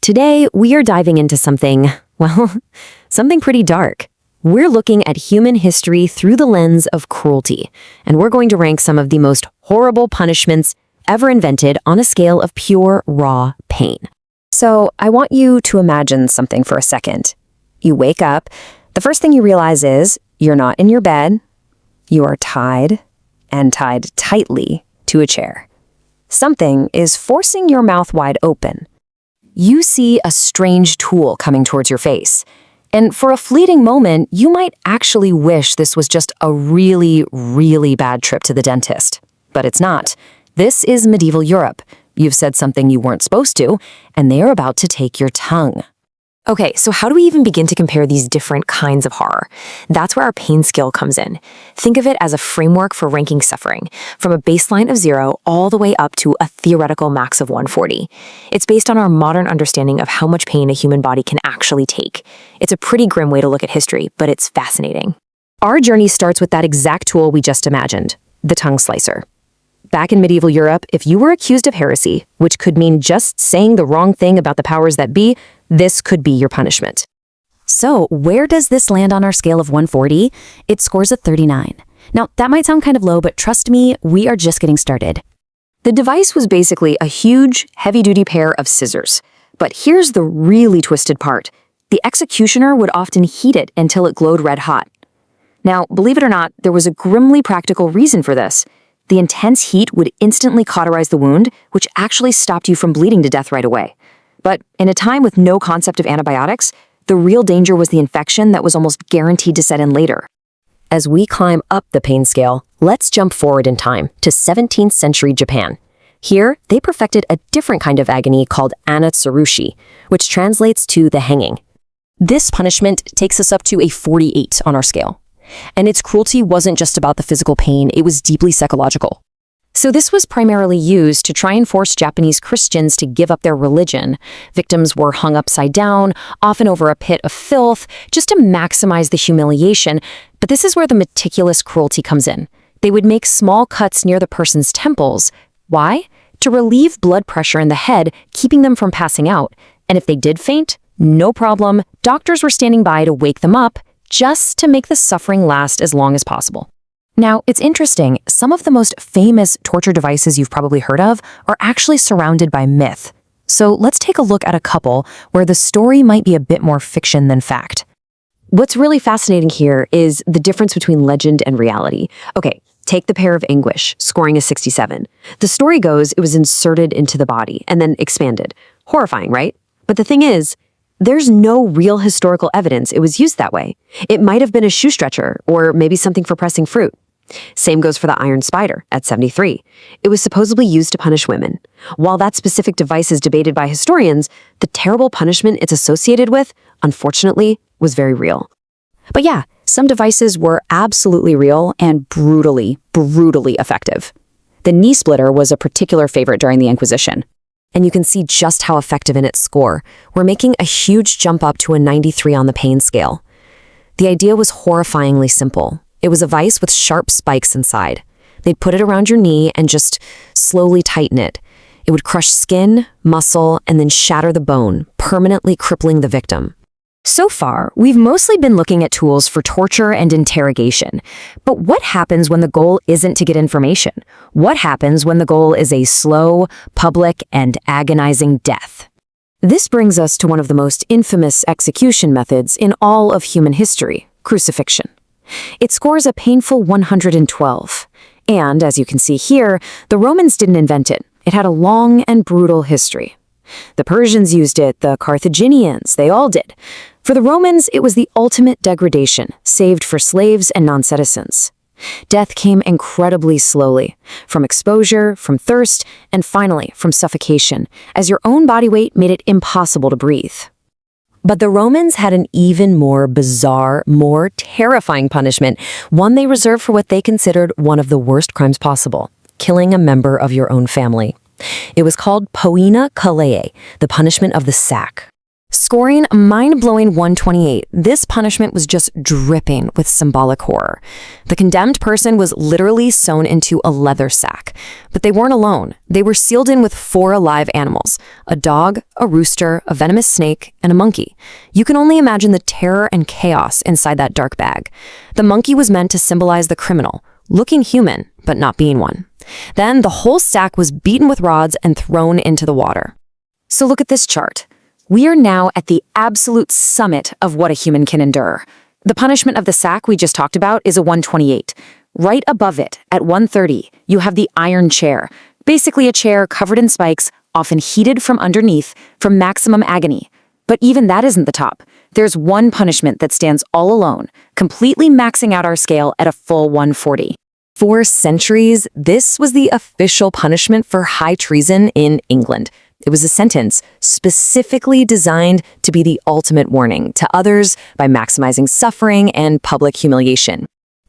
Today, we are diving into something, well, something pretty dark. We're looking at human history through the lens of cruelty, and we're going to rank some of the most horrible punishments ever invented on a scale of pure, raw pain. So I want you to imagine something for a second. You wake up, the first thing you realize is you're not in your bed, you are tied, and tied tightly to a chair. Something is forcing your mouth wide open. You see a strange tool coming towards your face. And for a fleeting moment, you might actually wish this was just a really, really bad trip to the dentist. But it's not. This is medieval Europe. You've said something you weren't supposed to, and they are about to take your tongue. Okay, so how do we even begin to compare these different kinds of horror? That's where our pain scale comes in. Think of it as a framework for ranking suffering, from a baseline of 0 all the way up to a theoretical max of 140. It's based on our modern understanding of how much pain a human body can actually take. It's a pretty grim way to look at history, but it's fascinating. Our journey starts with that exact tool we just imagined, the tongue slicer. Back in medieval Europe, if you were accused of heresy, which could mean just saying the wrong thing about the powers that be, this could be your punishment. So, where does this land on our scale of 140? It scores a 39. Now, that might sound kind of low, but trust me, we are just getting started. The device was basically a huge, heavy-duty pair of scissors. But here's the really twisted part. The executioner would often heat it until it glowed red hot. Now, believe it or not, there was a grimly practical reason for this. The intense heat would instantly cauterize the wound, which actually stopped you from bleeding to death right away. But in a time with no concept of antibiotics, the real danger was the infection that was almost guaranteed to set in later. As we climb up the pain scale, let's jump forward in time to 17th century Japan. Here, they perfected a different kind of agony called Ana-tsurushi, which translates to the hanging. This punishment takes us up to a 48 on our scale. And its cruelty wasn't just about the physical pain, it was deeply psychological. So this was primarily used to try and force Japanese Christians to give up their religion. Victims were hung upside down, often over a pit of filth, just to maximize the humiliation. But this is where the meticulous cruelty comes in. They would make small cuts near the person's temples. Why? To relieve blood pressure in the head, keeping them from passing out. And if they did faint, no problem. Doctors were standing by to wake them up, just to make the suffering last as long as possible. Now, it's interesting, some of the most famous torture devices you've probably heard of are actually surrounded by myth. So let's take a look at a couple where the story might be a bit more fiction than fact. What's really fascinating here is the difference between legend and reality. Okay, take the Pear of Anguish, scoring a 67. The story goes it was inserted into the body and then expanded. Horrifying, right? But the thing is, there's no real historical evidence it was used that way. It might have been a shoe stretcher, or maybe something for pressing fruit. Same goes for the iron spider at 73. It was supposedly used to punish women. While that specific device is debated by historians, the terrible punishment it's associated with, unfortunately, was very real. But yeah, some devices were absolutely real and brutally, brutally effective. The knee splitter was a particular favorite during the Inquisition. And you can see just how effective in its score. We're making a huge jump up to a 93 on the pain scale. The idea was horrifyingly simple. It was a vise with sharp spikes inside. They'd put it around your knee and just slowly tighten it. It would crush skin, muscle, and then shatter the bone, permanently crippling the victim. So far, we've mostly been looking at tools for torture and interrogation. But what happens when the goal isn't to get information? What happens when the goal is a slow, public, and agonizing death? This brings us to one of the most infamous execution methods in all of human history, crucifixion. It scores a painful 112. And, as you can see here, the Romans didn't invent it. It had a long and brutal history. The Persians used it, the Carthaginians, they all did. For the Romans, it was the ultimate degradation, saved for slaves and non-citizens. Death came incredibly slowly, from exposure, from thirst, and finally from suffocation, as your own body weight made it impossible to breathe. But the Romans had an even more bizarre, more terrifying punishment, one they reserved for what they considered one of the worst crimes possible, killing a member of your own family. It was called poena calae, the punishment of the sack. Scoring a mind-blowing 128, this punishment was just dripping with symbolic horror. The condemned person was literally sewn into a leather sack. But they weren't alone. They were sealed in with 4 alive animals: a dog, a rooster, a venomous snake, and a monkey. You can only imagine the terror and chaos inside that dark bag. The monkey was meant to symbolize the criminal, looking human, but not being one. Then the whole sack was beaten with rods and thrown into the water. So look at this chart. We are now at the absolute summit of what a human can endure. The punishment of the sack we just talked about is a 128. Right above it, at 130, you have the iron chair, basically a chair covered in spikes, often heated from underneath, for maximum agony. But even that isn't the top. There's one punishment that stands all alone, completely maxing out our scale at a full 140. For centuries, this was the official punishment for high treason in England. It was a sentence specifically designed to be the ultimate warning to others by maximizing suffering and public humiliation.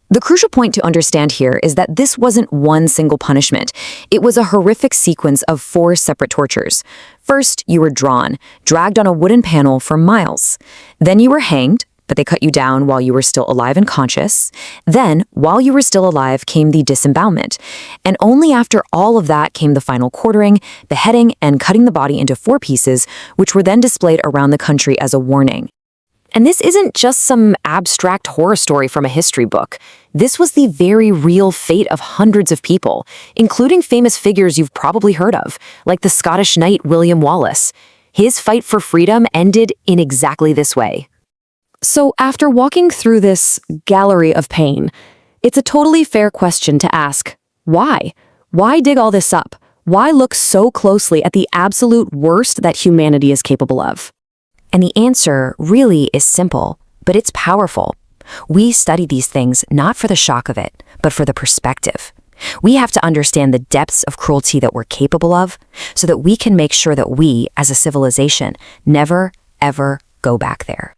The crucial point to understand here is that this wasn't one single punishment. It was a horrific sequence of 4 separate tortures. First, you were dragged on a wooden panel for miles. Then you were hanged, but they cut you down while you were still alive and conscious. Then, while you were still alive, came the disembowelment. And only after all of that came the final quartering, beheading, and cutting the body into 4 pieces, which were then displayed around the country as a warning. And this isn't just some abstract horror story from a history book. This was the very real fate of hundreds of people, including famous figures you've probably heard of, like the Scottish knight William Wallace. His fight for freedom ended in exactly this way. So after walking through this gallery of pain, it's a totally fair question to ask, why? Why dig all this up? Why look so closely at the absolute worst that humanity is capable of? And the answer really is simple, but it's powerful. We study these things not for the shock of it, but for the perspective. We have to understand the depths of cruelty that we're capable of so that we can make sure that we, as a civilization, never, ever go back there.